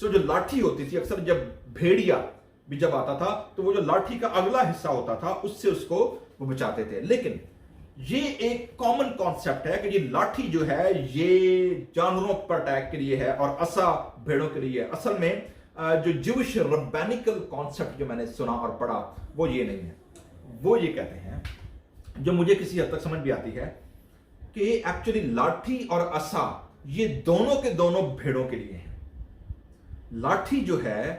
سو جو لاٹھی ہوتی تھی اکثر جب بھیڑیا بھی جب آتا تھا تو وہ جو لاٹھی کا اگلا حصہ ہوتا تھا اس سے اس کو وہ بچاتے تھے. لیکن یہ ایک کامن کانسیپٹ ہے کہ یہ لاٹھی جو ہے یہ جانوروں پر اٹیک کے لیے ہے اور عصا بھیڑوں کے لیے. اصل میں جو جوش ربینیکل کانسیپٹ جو میں نے سنا اور پڑھا وہ یہ نہیں ہے. وہ یہ کہتے ہیں جو مجھے کسی حد تک سمجھ بھی آتی ہے کہ ایکچولی لاٹھی اور عصا یہ دونوں کے دونوں بھیڑوں کے لیے ہیں. لاٹھی جو ہے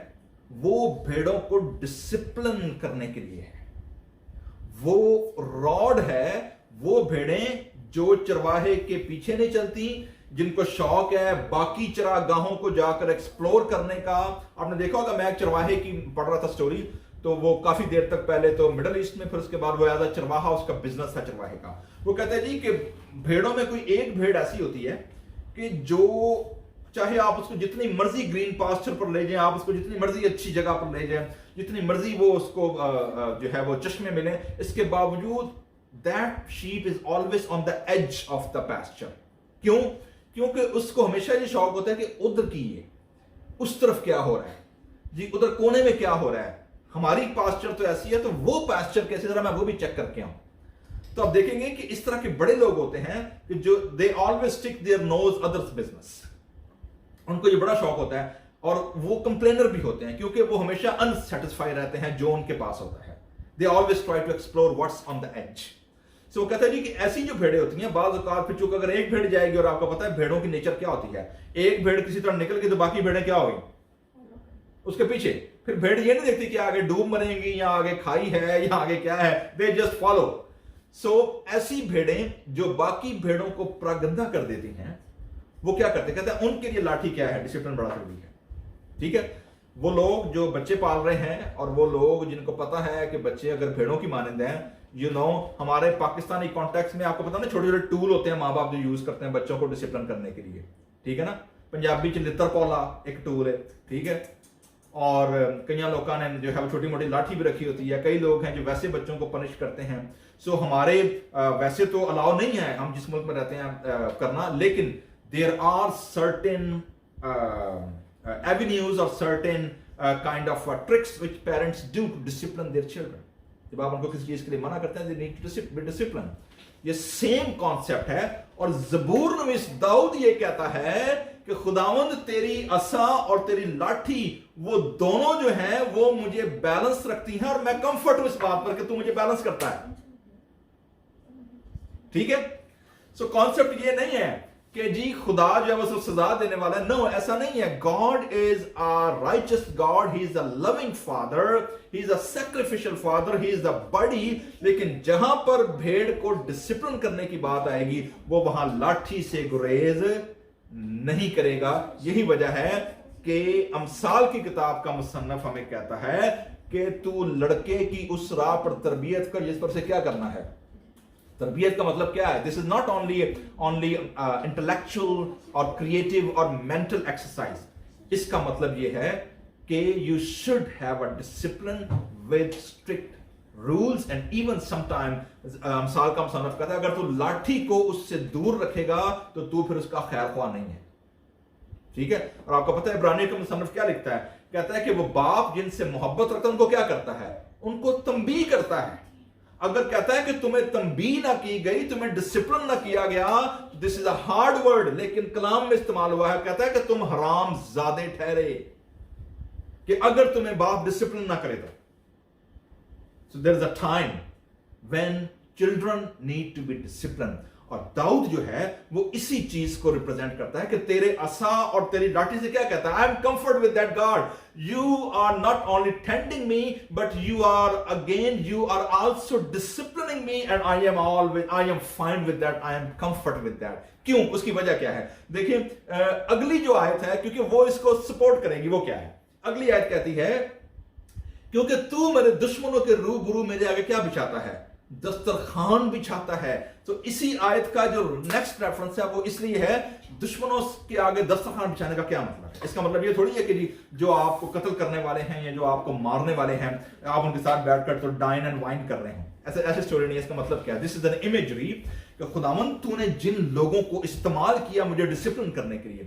وہ بھیڑوں کو ڈسپلن کرنے کے لیے ہے. وہ راڈ ہے وہ بھیڑیں جو چرواہے کے پیچھے نہیں چلتی, جن کو شوق ہے باقی چراگاہوں کو جا کر ایکسپلور کرنے کا. آپ نے دیکھا ہوگا میں ایک چرواہے کی پڑھ رہا تھا سٹوری, تو وہ کافی دیر تک پہلے تو مڈل ایسٹ میں, پھر اس کے بعد وہ ایز چرواہا اس کا بزنس تھا چرواہے کا. وہ کہتا ہے جی کہ بھیڑوں میں کوئی ایک بھیڑ ایسی ہوتی ہے کہ جو چاہے آپ اس کو جتنی مرضی گرین پاسچر پر لے جائیں, آپ اس کو جتنی مرضی اچھی جگہ پر لے جائیں, جتنی مرضی وہ اس کو جو ہے وہ چشمے ملیں, اس کے باوجود that sheep is always on the edge of the pasture. کیوں؟ کیونکہ اس کو ہمیشہ یہ شوق ہوتا ہے کہ ادھر کی ہے, اس طرف کیا ہو رہا ہے جی, ادھر کونے میں کیا ہو رہا ہے. ہماری پاسچر تو ایسی ہے تو وہ پاسچر کیسے, ذرا میں وہ بھی چیک کر کے آؤں. تو آپ دیکھیں گے کہ اس طرح کے بڑے لوگ ہوتے ہیں کہ جو they always stick their nose others business. ان کو یہ بڑا شوق ہوتا ہے اور وہ کمپلینر بھی ہوتے ہیں کیونکہ وہ ہمیشہ انسیٹسفائی رہتے ہیں جو ان کے پاس ہوتا ہے. They always try to explore what's on the edge. So وہ کہتا ہے جی کہ ایسی جو بھیڑیں ہوتی ہیں بعض اوقات, پھر چونکہ اگر ایک بھیڑ جائے گی, اور آپ کو پتا ہے بھیڑوں کی نیچر کیا ہوتی ہے, ایک بھیڑ کسی طرح نکل گئی تو باقی بھیڑیں کیا ہوگی اس کے پیچھے. پھر بھیڑ یہ نہیں دیکھتی کہ آگے ڈوب مریں گی یا آگے کھائی ہے یا آگے کیا ہے, they just follow. So ایسی بھیڑیں جو باقی بھیڑوں کو پراگندہ کر دیتی ہیں وہ کیا کرتے, کہتے ہیں ان کے لیے لاٹھی کیا ہے, ڈسپلن بڑا ضروری ہے. ٹھیک ہے, وہ لوگ جو بچے پال رہے ہیں اور وہ لوگ جن کو پتا ہے کہ بچے اگر بھیڑوں کی مانند ہیں, ہمارے پاکستانی کانٹیکس میں آپ کو پتا نا چھوٹے چھوٹے ٹول ہوتے ہیں ماں باپ جو یوز کرتے ہیں بچوں کو ڈسپلن کرنے کے لیے. ٹھیک ہے نا, پنجابی چ لتر پولا ایک ٹول ہے. ٹھیک ہے, اور کئی لوگوں نے جو ہے وہ چھوٹی موٹی لاٹھی بھی رکھی ہوتی ہے. کئی لوگ ہیں جو ویسے بچوں کو پنش کرتے ہیں. سو ہمارے ویسے تو الاؤ نہیں ہے ہم جس ملک میں رہتے ہیں کرنا, لیکن there are certain avenues or certain kind of tricks which parents do to discipline their children. جب آپ ان کو کسی چیز کے لیے منع کرتے ہیں they need to be disciplined. یہ سیم کانسیپٹ ہے. اور زبور نویس داؤد یہ کہتا ہے کہ خداوند تیری عصا اور تیری لاٹھی وہ دونوں جو ہیں وہ مجھے بیلنس رکھتی ہیں, اور میں کمفرٹ ہوں اس بات پر کہ تو مجھے بیلنس کرتا ہے. ٹھیک ہے, سو کانسیپٹ یہ نہیں ہے کہ جی خدا جو ہے وہ سب سزا دینے والا ہے. نو, ایسا نہیں ہے. God is a righteous God, He is a loving Father, He is a sacrificial Father, He is the body. لیکن جہاں پر بھیڑ کو ڈسپلن کرنے کی بات آئے گی وہ وہاں لاٹھی سے گریز نہیں کرے گا. یہی وجہ ہے کہ امثال کی کتاب کا مصنف ہمیں کہتا ہے کہ تو لڑکے کی اس راہ پر تربیت کر جس پر سے کیا کرنا ہے. تربیت کا مطلب کیا ہے؟ This is not only intellectual اور کریٹو اور مینٹل ایکسرسائز. اس کا مطلب یہ ہے کہ you should have a discipline with strict rules and even some time امثال کا مصنف کہتا ہے اگر تو لاٹھی کو اس سے دور رکھے گا تو پھر اس کا خیر خواہ نہیں ہے. ٹھیک ہے, اور آپ کو پتہ ہے عبرانی کا مصنف کیا لکھتا ہے, کہتا ہے کہ وہ باپ جن سے محبت رکھتا ہے ان کو کیا کرتا ہے, ان کو تنبیہ کرتا ہے. اگر کہتا ہے کہ تمہیں تنبیہ نہ کی گئی, تمہیں ڈسپلن نہ کیا گیا, دس از اے ہارڈ ورڈ, لیکن کلام میں استعمال ہوا ہے, کہتا ہے کہ تم حرام زادے ٹھہرے کہ اگر تمہیں باپ ڈسپلن نہ کرے تو. So there is a time when children need to be disciplined. اور داؤد جو ہے وہ اسی چیز کو ریپرزینٹ کرتا ہے کہ تیرے عصا اور تیری لاٹھی سے کیا کہتا ہے, I am comfort with that God. You are not only tending me, but you are also disciplining me, and I am fine with that. I am comfort with that. کیوں؟ اس کی وجہ کیا ہے؟ دیکھیں اگلی جو آیت ہے, کیونکہ وہ اس کو سپورٹ کرے گی, وہ کیا ہے؟ اگلی آیت کہتی ہے کیونکہ تو میرے دشمنوں کے روبرو میرے آگے کیا بچھاتا ہے, دسترخوان بچھاتا ہے. تو اسی آیت کا جو نیکسٹ ریفرنس ہے وہ اس لیے ہے دشمنوں کے آگے دسترخوان بچھانے کا کیا مطلب ہے. اس کا مطلب یہ تھوڑی ہے کہ جی جو آپ کو قتل کرنے والے ہیں یا جو آپ کو مارنے والے ہیں آپ ان کے ساتھ بیٹھ کر تو ڈائن اینڈ وائن کر رہے ہیں. ایسے سٹوری نہیں ہے. اس کا مطلب کیا ہے؟ دس از این امیجری کہ خداوند تو نے جن لوگوں کو استعمال کیا مجھے ڈسپلن کرنے کے لیے,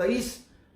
23